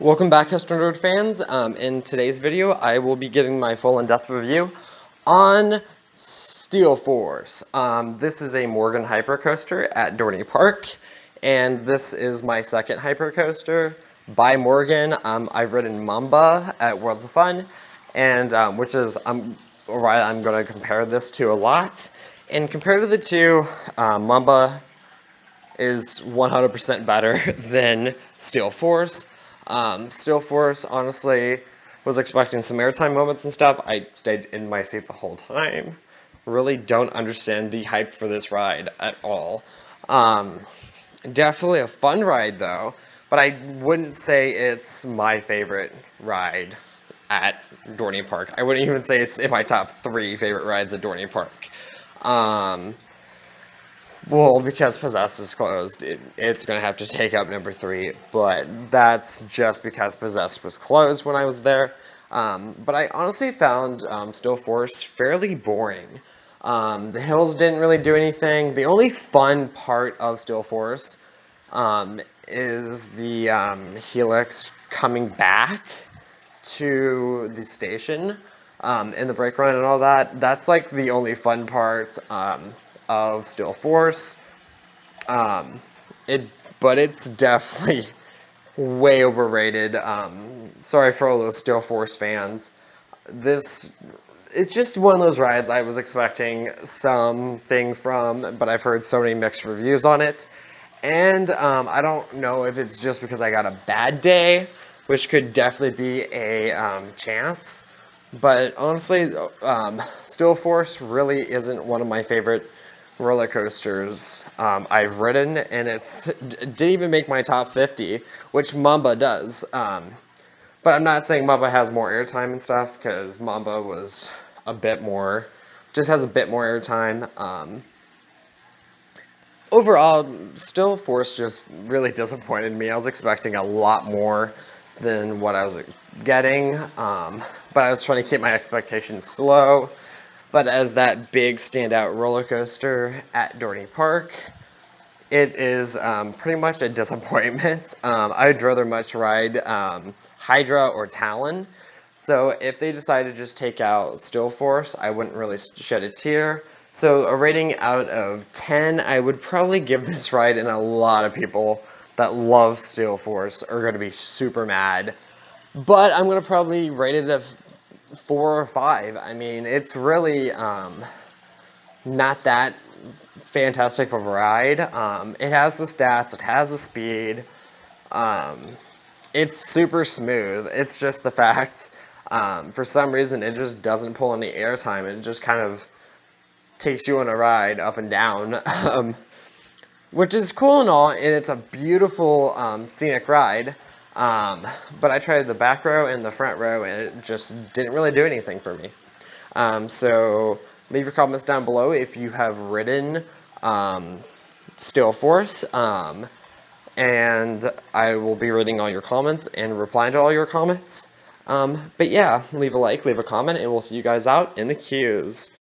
Welcome back, Custom Road fans. In today's video, I will be giving my full in-depth review on Steel Force. This is a Morgan hypercoaster at Dorney Park, and this is my second hypercoaster by Morgan. I've ridden Mamba at Worlds of Fun, and which is a ride I'm going to compare this to a lot. And compared to the two, Mamba is 100% better than Steel Force. Steel Force, honestly, was expecting some airtime moments and stuff. I stayed in my seat the whole time. Really don't understand the hype for this ride at all. Definitely a fun ride, though, but I wouldn't say it's my favorite ride at Dorney Park. I wouldn't even say it's in my top 3 favorite rides at Dorney Park. Well, because Possessed is closed, it's going to have to take up number 3, but that's just because Possessed was closed when I was there. But I honestly found Steel Force fairly boring. The hills didn't really do anything. The only fun part of Steel Force is the Helix coming back to the station in the brake run and all that. That's like the only fun part of Steel Force. But it's definitely way overrated. Sorry for all those Steel Force fans. It's just one of those rides I was expecting something from, but I've heard so many mixed reviews on it. And I don't know if it's just because I got a bad day, which could definitely be a chance. But honestly, Steel Force really isn't one of my favorite roller coasters I've ridden, and didn't even make my top 50, which Mamba does. But I'm not saying Mamba has more airtime and stuff, because Mamba was just has a bit more airtime. Overall, Steel Force just really disappointed me. I was expecting a lot more than what I was getting, but I was trying to keep my expectations low. But as that big standout roller coaster at Dorney Park, it is pretty much a disappointment. I'd rather much ride Hydra or Talon. So if they decide to just take out Steel Force, I wouldn't really shed a tear. So a rating out of 10, I would probably give this ride, and a lot of people that love Steel Force are going to be super mad. But I'm going to probably rate it a 4 or 5. I mean, it's really not that fantastic of a ride. It has the stats, it has the speed, it's super smooth. It's just the fact, for some reason, it just doesn't pull any airtime. It just kind of takes you on a ride up and down, which is cool and all, and it's a beautiful scenic ride. But I tried the back row and the front row, and it just didn't really do anything for me. So leave your comments down below if you have ridden Steel Force, and I will be reading all your comments and replying to all your comments. But yeah, leave a like, leave a comment, and we'll see you guys out in the queues.